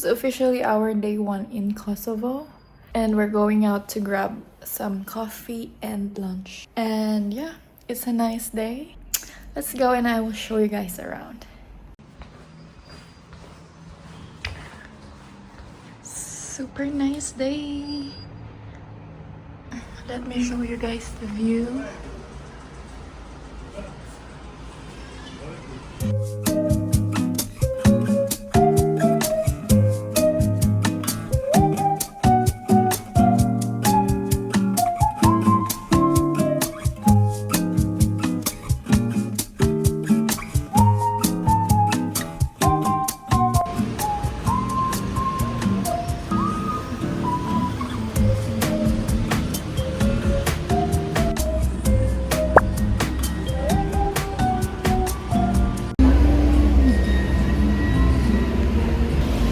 officially our day 1 in Kosovo. And we're going out to grab some coffee and lunch. And yeah, it's a nice day. Let's go and I will show you guys around. Super nice day. Let me show you guys the view.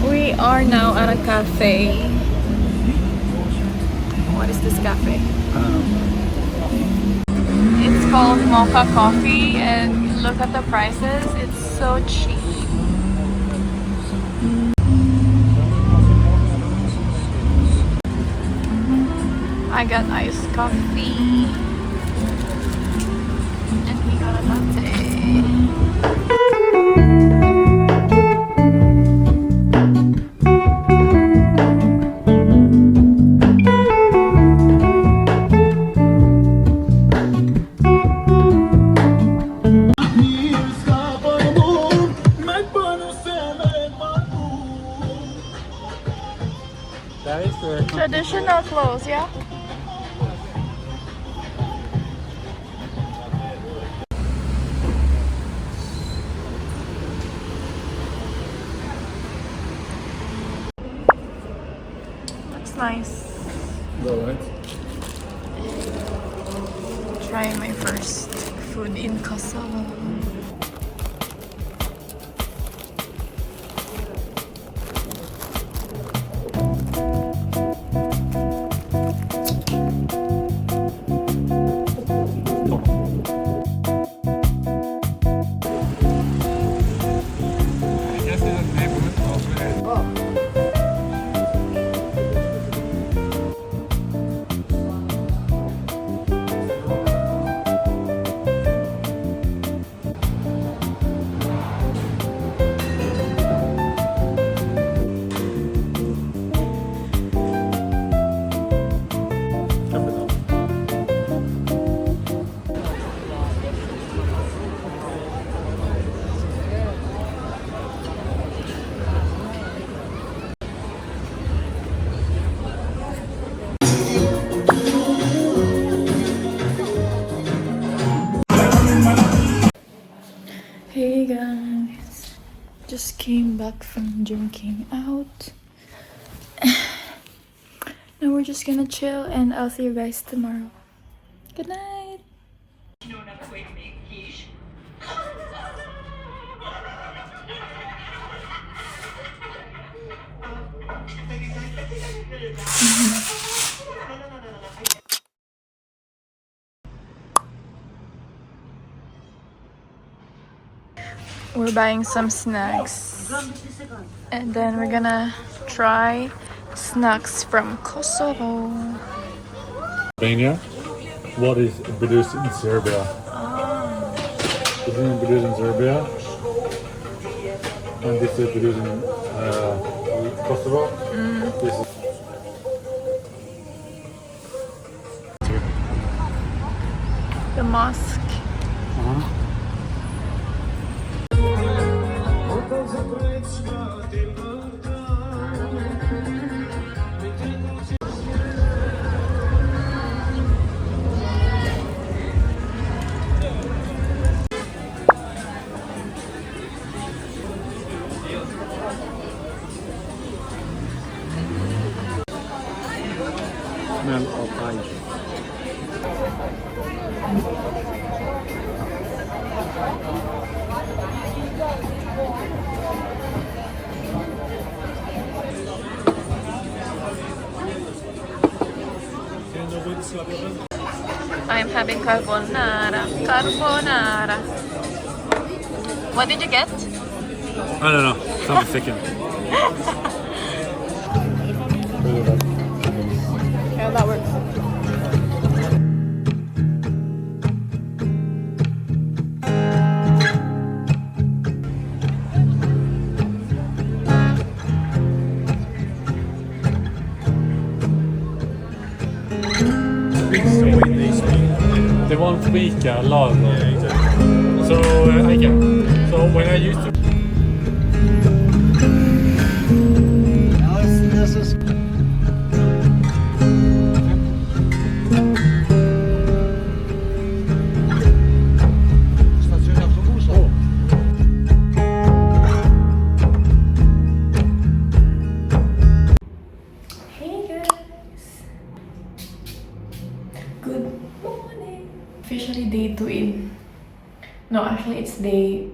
We are now at a cafe. What is this cafe? It's called Mocha Coffee, and look at the prices. It's so cheap. I got iced coffee and we got a latte. That is the Traditional clothes, yeah? Looks nice. Trying my first food in Kosovo. Hey guys, just came back from drinking out. Now we're just gonna chill and I'll see you guys tomorrow. Good night. We're buying some snacks and then we're gonna try snacks from Kosovo. Albania. What is produced in Serbia? This is produced in Serbia, and this is produced in Kosovo. This is The mosque. smell of Aica. I'm having carbonara. Carbonara. What did you get? I don't know. Something thickened. that works. They want to be a lot. Yeah, exactly. So Aica. So when I used to. Hey guys! Good morning! Officially day 2 in. No, actually it's day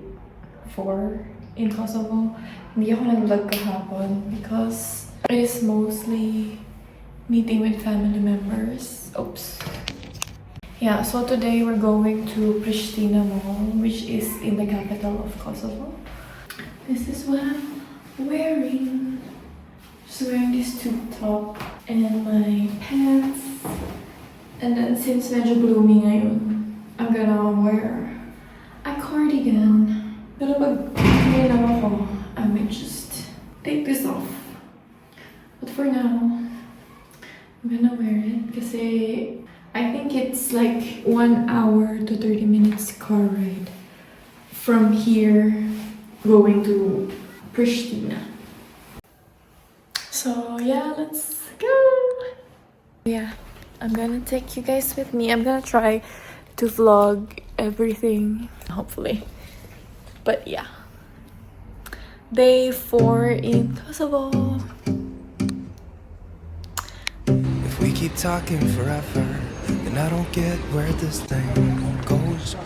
4 in Kosovo. Hindi ako nag-vlog kahapon because it is mostly meeting with family members. Oops. Yeah, so today we're going to Prishtina Mall, which is in the capital of Kosovo. This is what I'm wearing. Just wearing this tube top and my pants. And then since medyo gloomy ngayon, I'm gonna wear a cardigan. Pero pag ngayon ako, I might just take this off. But for now, I'm gonna wear it kasi I think it's like 1 hour to 30 minutes car ride from here going to Prishtina. So yeah, let's go! Yeah, I'm gonna take you guys with me. I'm gonna try to vlog everything, hopefully. But yeah. Day 4 in Kosovo. If we keep talking forever, then I don't get where this thing goes.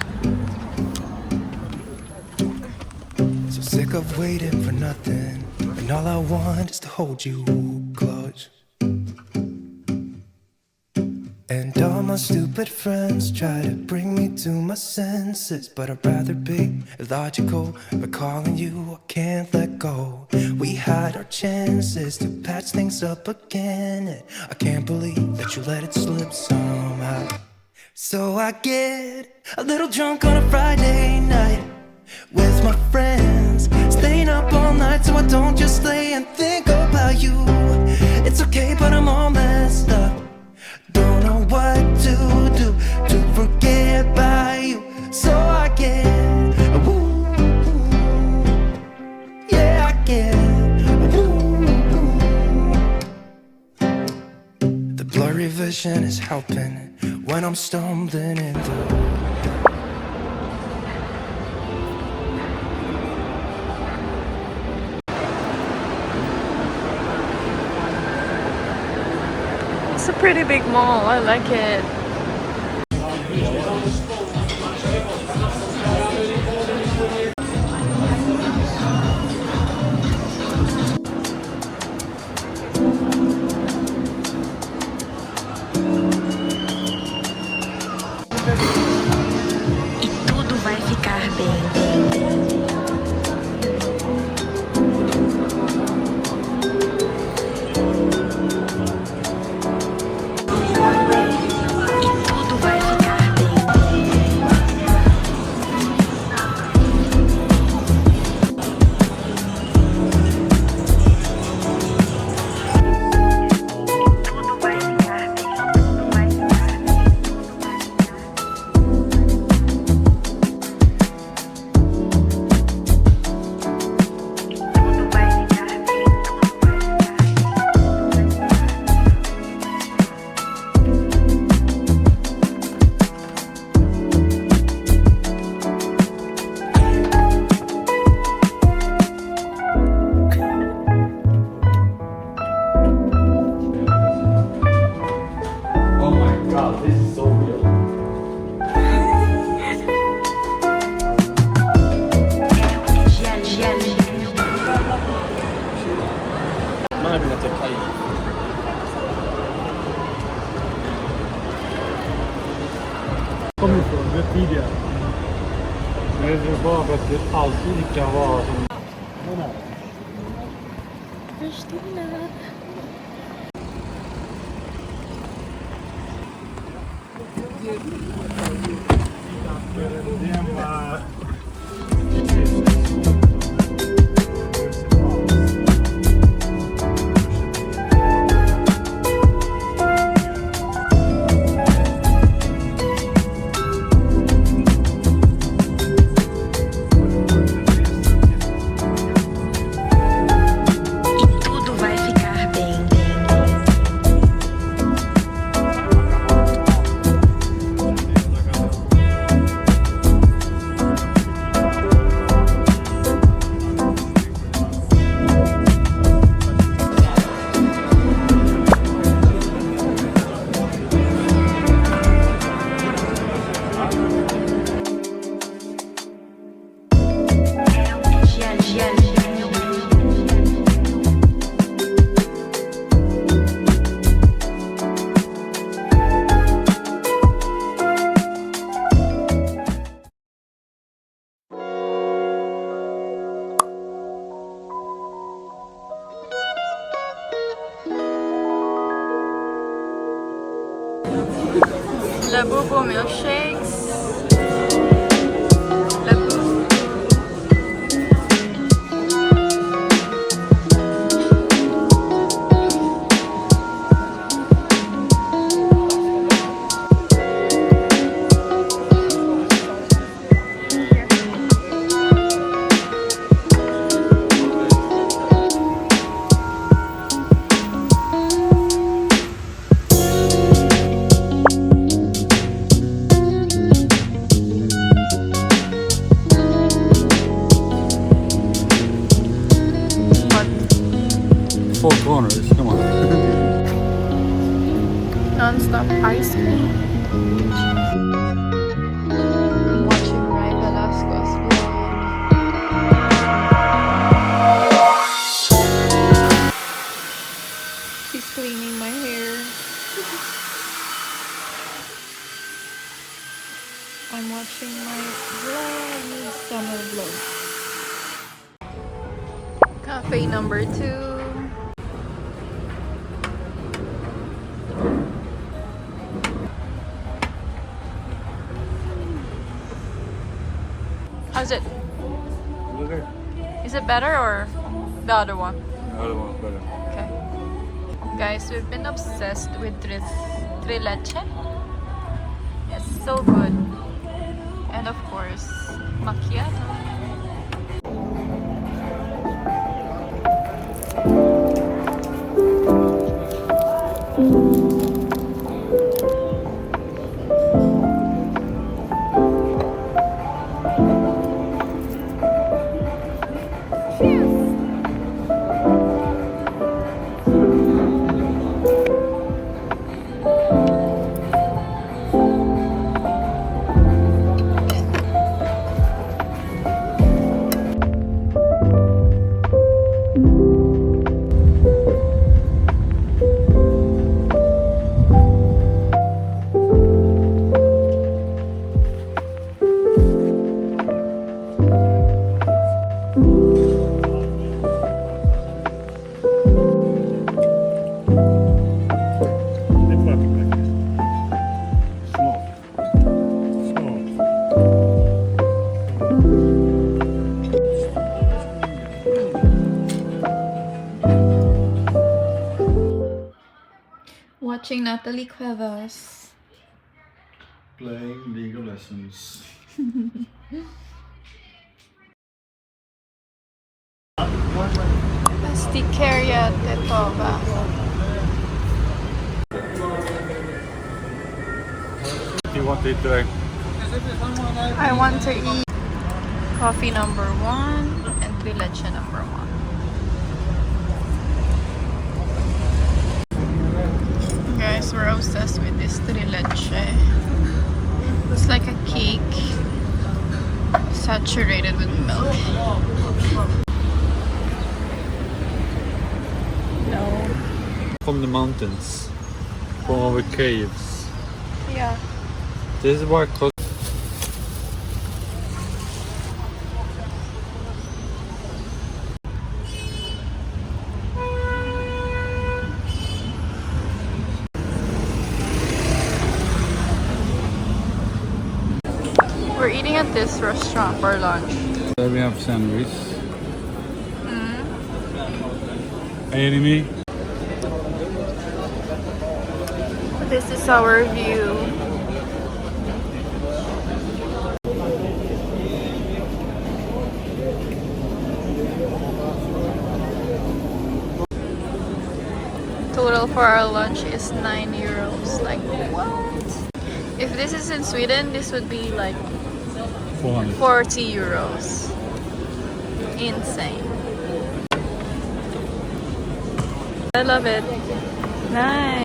So sick of waiting for nothing, and all I want is to hold you close. And all my stupid friends try to bring me to my senses, but I'd rather be illogical. Recalling you, I can't let go. We had our chances to patch things up again, and I can't believe that you let it slip somehow. So I get a little drunk on a Friday night with my friends, staying up all night so I don't just lay and think about you. It's okay, but I'm all messed up. Don't know what to do to forget about you. So I get woo, yeah, I get woo. The blurry vision is helping when I'm stumbling in the It's a pretty big mall. I like it. E tudo vai ficar bem. Kommer ifrån, det är tidigare. Men det är bara för att det alltid kan vara som... Prishtina. E tudo vai ficar bem. Dia a dia. Labubu milkshakes. Labubu. Four corners, come on. Non-stop ice cream. I'm watching Rai Velasco's vlog. She's cleaning my hair. I'm watching my vlog, summer vlog. Cafe number 2. How's it? Okay. Is it better or the other one? The other one's better. Okay. Guys, we've been obsessed with trileche. It's so good. And of course, macchiato. Watching Natalie Cuevas. Playing League of Legends. Pasticeria Tetova. What do you want to eat today? I want to eat coffee number 1 and trileche number 1. Guys, we're obsessed with this trileche. It's like a cake saturated with milk. No. From the mountains, from our caves. Yeah. This is why eating at this restaurant for lunch. There we have sandwich. Enemy. This is our view. Total for our lunch is 9 euros. Like, what? If this is in Sweden, this would be like 400. 40 euros. Insane. I love it. Nice.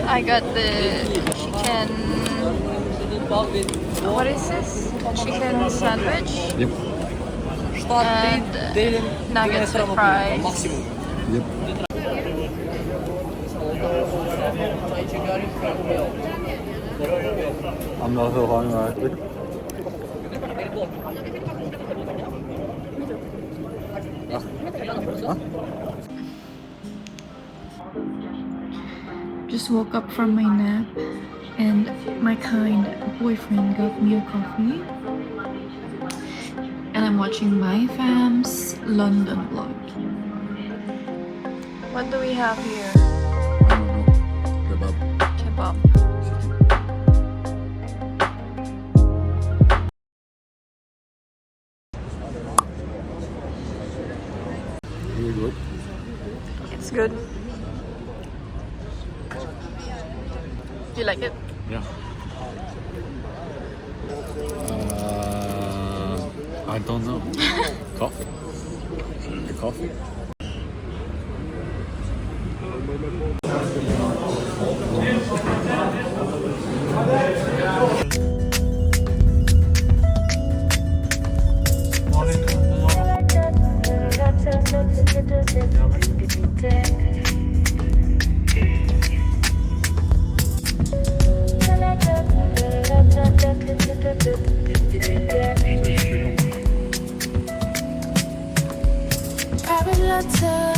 I got the chicken. What is this? Chicken sandwich? Yep. And nuggets with fries. Yep. I'm not so hungry. Just woke up from my nap and my kind boyfriend got me a coffee. And I'm watching my fam's London vlog. What do we have here? Kebab. Really good. It's good. Do you like it? Yeah. I don't know. Coffee. The coffee. Private letter,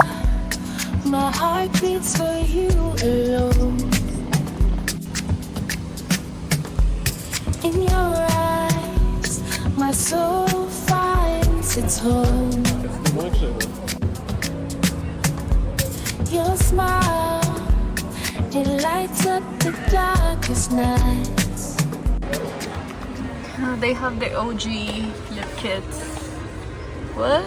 my heart beats for you alone. In your eyes, my soul finds its home. Your smile, it lights up the darkest nights. They have the OG lip kits. What?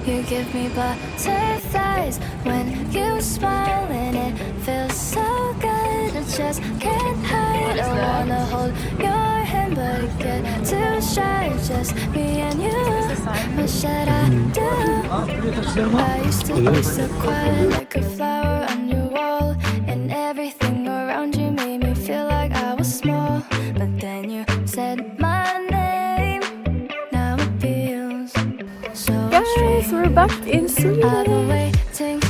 You give me butterflies when you smile, and it feels so good. I just can't hide. I wanna hold your hand, but I get too shy. Just me and you. What should I do? I used to be so quiet, like a flower on your wall, and everything around you made me feel like I was small. But then you said my name. Now it feels so strange. We're back in Sweden. I've been waiting